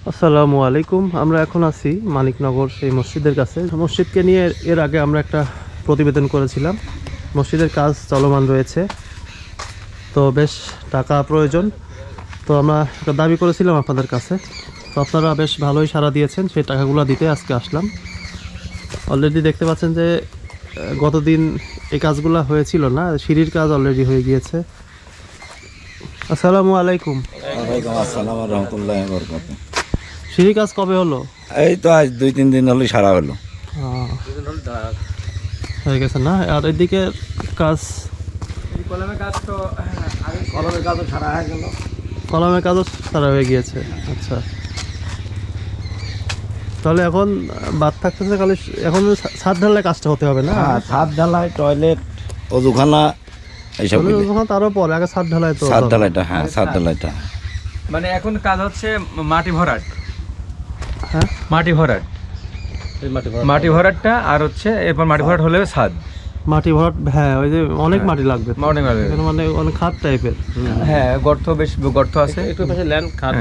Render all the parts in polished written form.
আসসালামু আলাইকুম। আমরা এখন আছি মানিকনগর সেই মসজিদের কাছে। মসজিদকে নিয়ে এর আগে আমরা একটা প্রতিবেদন করেছিলাম। মসজিদের কাজ চলমান রয়েছে, তো বেশ টাকা প্রয়োজন। তো আমরা একটা দাবি করেছিলাম আপনাদের কাছে, তো আপনারা বেশ ভালোই সাড়া দিয়েছেন। সেই টাকাগুলো দিতে আজকে আসলাম। অলরেডি দেখতে পাচ্ছেন যে গতদিন এই কাজগুলো হয়েছিল না, সিঁড়ির কাজ অলরেডি হয়ে গিয়েছে। আসসালামু আলাইকুম। ওয়ালাইকুম আসসালাম ওয়া রাহমাতুল্লাহি ওয়া বারাকাতুহু। সিঁড়ি কাজ কবে হলো? এই তো আজ 2-3 দিন হলো সারা হলো। হয়ে গেছে না? আর এদিকে কাজ কলমের কাজও সারা হয়ে গেল। কলমের কাজও সারা হয়ে গিয়েছে। আচ্ছা, তাহলে এখন বাদ থাকতেছে খালি এখন ছাদ ঢালাই কাজটা হতে হবে না? হ্যাঁ, ছাদ ঢালাই, টয়লেট, অজুখানা এইসব। তারও পরে আগে ছাদ ঢালাই, তো ছাদ ঢালাইটা, হ্যাঁ ছাদ ঢালাইটা। মানে এখন কাজ হচ্ছে মাটি ভরাট। হ্যাঁ, মাটি ভরাটটা আর হচ্ছে এরপর মাটি ভরাট হলে ছাদ। মাটি ভরাট, হ্যাঁ ওই যে অনেক মাটি লাগবে, মানে অনেক খাদ টাইপের। হ্যাঁ, বেশ গর্ত আছে একটু পাশে ল্যান্ড খাদ।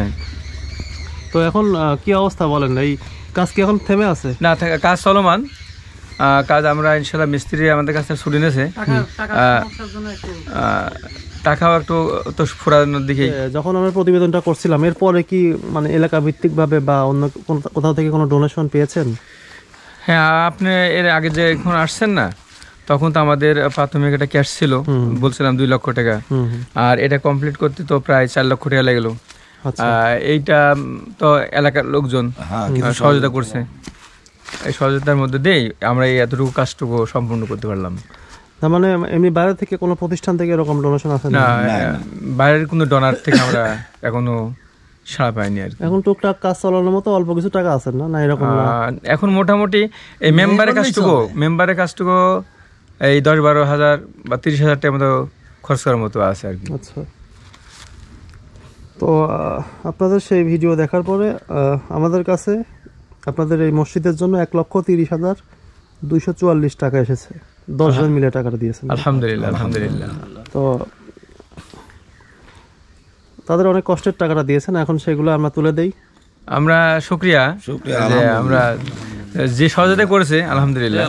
তো এখন কি অবস্থা বলেন? এই কাজ কি এখন থেমে আছে? না, কাজ চলমান। কাজ আমরা ইনশাল্লাহ মিস্ত্রি আমাদের কাছে ছুটি নিয়েছে। টাকাও একটু তো ফুরানোর দিকে। যখন আমরা প্রতিবেদনটা করছিলাম এরপরে কি মানে এলাকা ভিত্তিক ভাবে বা অন্য কোথাও থেকে কোনো ডোনেশন পেয়েছেন? হ্যাঁ, আপনি এর আগে যে এখন আসছেন না, তখন তো আমাদের প্রাথমিক একটা ক্যাশ ছিল, বলছিলাম 2 লক্ষ টাকা। আর এটা কমপ্লিট করতে তো প্রায় 4 লক্ষ টাকা লেগেলো। এইটা তো এলাকার লোকজন সহযোগিতা করছে। এই সহযোগিতার মধ্যে দিয়েই আমরা এই এতটুকু কাজটুকু সম্পূর্ণ করতে পারলাম। তার মানে এমনি বাইরে থেকে কোনো প্রতিষ্ঠান থেকে এরকম ডোনেশন আছে না? বাইরের কোনো ডোনার থেকে আমরা এখনো সাড়া পাইনি আর কি। এখন টুকটাক কাজ চালানোর মতো অল্প কিছু টাকা আছে না? না এরকম এখন মোটামুটি এই মেম্বারের কাজটুকু এই 10-12 হাজার বা 30 হাজার টাকার মতো খরচ করার মতো আছে আর কি। আচ্ছা, তো আপনাদের সেই ভিডিও দেখার পরে আমাদের কাছে আপনাদের এই মসজিদের জন্য 1,30,244 টাকা এসেছে। 10 জন মিলে টাকাটা দিয়েছেন। আলহামদুলিল্লাহ। তো তাদের অনেক কষ্টের টাকাটা দিয়েছেন, এখন সেগুলো আমরা তুলে দেই। আমরা শুকরিয়া যে আমরা যে সহযোগিতা করেছে, আলহামদুলিল্লাহ।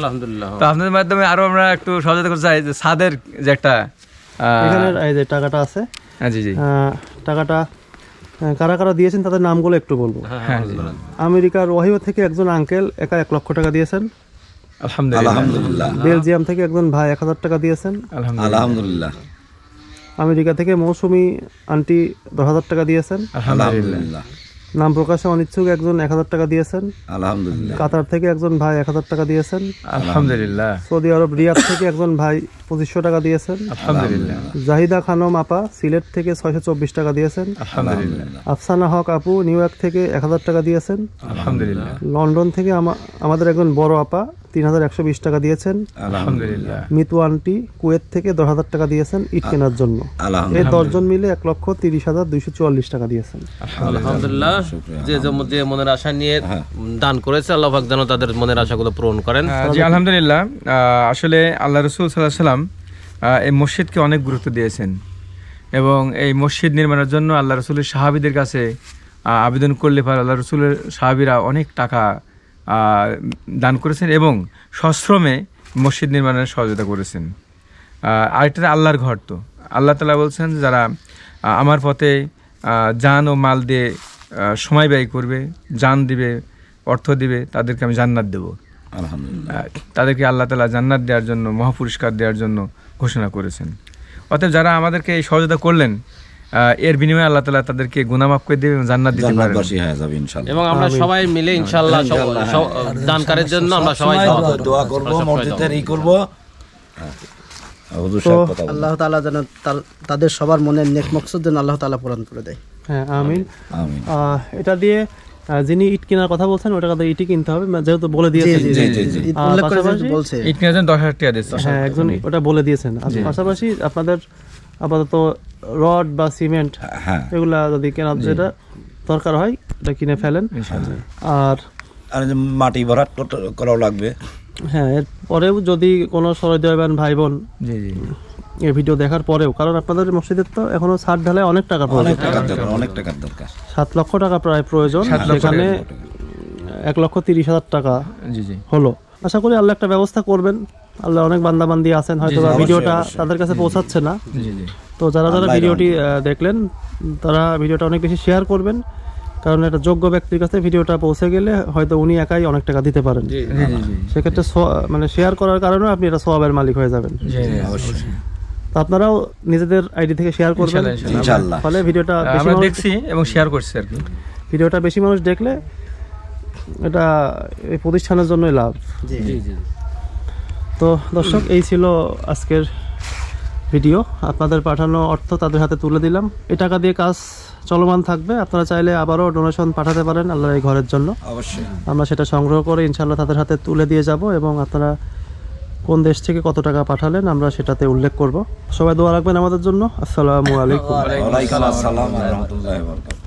তো আপনাদের মাধ্যমে আরো আমরা একটু সহযোগিতা করতে চাই যে ছাদের যে একটা এখানের এই যে টাকাটা আছে, টাকাটা কারা কারা দিয়েছেন তাদের নামগুলো একটু বলবো। আমেরিকার ওহাইও থেকে একজন আঙ্কেল একা 1 লক্ষ টাকা দিয়েছেন। আলহামদুলিল্লাহ। বেলজিয়াম থেকে একজন ভাই 1000 টাকা দিয়েছেন। আলহামদুলিল্লাহ। আমেরিকা থেকে মৌসুমী আন্টি 10,000 টাকা দিয়েছেন। আলহামদুলিল্লাহ। নাম প্রকাশে অনিচ্ছুক একজন 1000 টাকা দিয়েছেন। আলহামদুলিল্লাহ। কাতার থেকে একজন ভাই 1000 টাকা দিয়েছেন। আলহামদুলিল্লাহ। সৌদি আরব রিয়াদ থেকে একজন ভাই 2500 টাকা দিয়েছেন। আলহামদুলিল্লাহ। জাহিদা খানম আপা সিলেট থেকে 624 টাকা দিয়েছেন। আলহামদুলিল্লাহ। আফসানা হক আপু নিউ ইয়র্ক থেকে 1000 টাকা দিয়েছেন। আলহামদুলিল্লাহ। লন্ডন থেকে আমাদের একজন বড় আপা 3120 টাকা দিয়েছেন। আলহামদুলিল্লাহ। মিতু আন্টি কুয়েত থেকে 10,000 টাকা দিয়েছেন ইট কেনার জন্য। এই 10 জন মিলে 1,30,244 টাকা দিয়েছেন। আলহামদুলিল্লাহ। যে মনের আশা নিয়ে দান করেছে, আল্লাহ পাক যেন তাদের মনের আশাগুলো পূরণ করেন। জি আলহামদুলিল্লাহ। আসলে আল্লাহ রাসূল সাল্লাল্লাহু আলাইহি সাল্লাম এই মসজিদকে অনেক গুরুত্ব দিয়েছেন এবং এই মসজিদ নির্মাণের জন্য আল্লাহ রাসূলের সাহাবীদের কাছে আবেদন করলে পরে আল্লাহ রাসূলের সাহাবীরা অনেক টাকা দান করেছেন এবং সশ্রমে মসজিদ নির্মাণের সহযোগিতা করেছেন। আরেকটা আল্লাহর ঘর, তো আল্লাহ তাআলা বলছেন যারা আমার পথে জান ও মাল দিয়ে সময় ব্যয় করবে, জান দিবে, অর্থ দিবে, তাদেরকে আমি জান্নাত দেব। আলহামদুলিল্লাহ। তাদেরকে আল্লাহ তাআলা জান্নাত দেওয়ার জন্য, মহাপুরস্কার দেওয়ার জন্য ঘোষণা করেছেন। অতএব যারা আমাদেরকে এই সহযোগিতা করলেন, এর বিনিময়ে আল্লাহ তাআলা তাদেরকে গুনাহ মাফ করে দেবে এবং জান্নাত দিতে পারবেন এবং আমরা সবাই মিলে ইনশাআল্লাহ দানকারীর জন্য আমরা সবাই দোয়া করব, মসজিদের করব। আল্লাহ তাআলা যেন তাদের সবার মনের নেক মকসদ যেন আল্লাহ তাআলা পূরণ করে দেয়। হ্যাঁ, আমিন। এটা দিয়ে যিনি ইট কেনার কথা বলছেন ওটা কথা ইটই কিনতে হবে, যেহেতু বলে দিয়েছেন। ইট কেনার জন্য 10,000 টাকা দিয়েছে। হ্যাঁ, একজন ওটা বলে দিয়েছেন। পাশাপাশি আপনাদের আপাতত রড বা সিমেন্ট এগুলা যদি কেনার যেটা দরকার হয় এটা কিনে ফেলেন। আর মাটি ভরাট করাও লাগবে। হ্যাঁ, এরপরেও যদি কোনো সহৃদয়বান ভাই বোন এই ভিডিও দেখার পরেও, কারণ আপনাদের মসজিদের তো এখনো ছাদ ঢালাই অনেক টাকা প্রয়োজন, অনেক টাকার দরকার। 7 লক্ষ টাকা প্রায় প্রয়োজন, 7 লক্ষ সেখানে 1,30,000 টাকা জি জি হলো। আশা করি আল্লাহ একটা ব্যবস্থা করবেন। আল্লাহ অনেক বান্দাবান্দি আছেন, হয়তো বা ভিডিওটা তাদের কাছে পৌঁছাচ্ছে না, জি জি তো যারা যারা ভিডিওটি দেখলেন তারা ভিডিওটা অনেক বেশি শেয়ার করবেন, কারণ একটা যোগ্য ব্যক্তির কাছে ভিডিওটা পৌঁছে গেলে হয়তো উনি একাই অনেক টাকা দিতে পারেন। জি জি সেক্ষেত্রে মানে শেয়ার করার কারণে আপনি এটা সওয়াবের মালিক হয়ে যাবেন। জি অবশ্যই তো আপনারাও নিজেদের আইডি থেকে শেয়ার করবেন, ইনশাআল্লাহ। ফলে ভিডিওটা বেশি আমরা মানুষ- দেখছি এবং শেয়ার করছি আর কি। ভিডিওটা বেশি মানুষ দেখলে এটা এই প্রতিষ্ঠানের জন্যই লাভ। জি জি জি তো দর্শক, এই ছিল আজকের ভিডিও। আপনাদের পাঠানো অর্থ তাদের হাতে তুলে দিলাম। এই টাকা দিয়ে কাজ চলমান থাকবে, আপনারা চাইলে আবারও ডোনেশন পাঠাতে পারেন আল্লাহর এই ঘরের জন্য। অবশ্যই আমরা সেটা সংগ্রহ করে ইনশাআল্লাহ তাদের হাতে তুলে দিয়ে যাব, এবং আপনারা কোন দেশ থেকে কত টাকা পাঠালেন আমরা সেটাতে উল্লেখ করব। সবাই দোয়া রাখবেন আমাদের জন্য। আসসালামু আলাইকুম। ওয়ালাইকুম আসসালাম ওয়া রাহমাতুল্লাহি ওয়া বারাকাতুহু।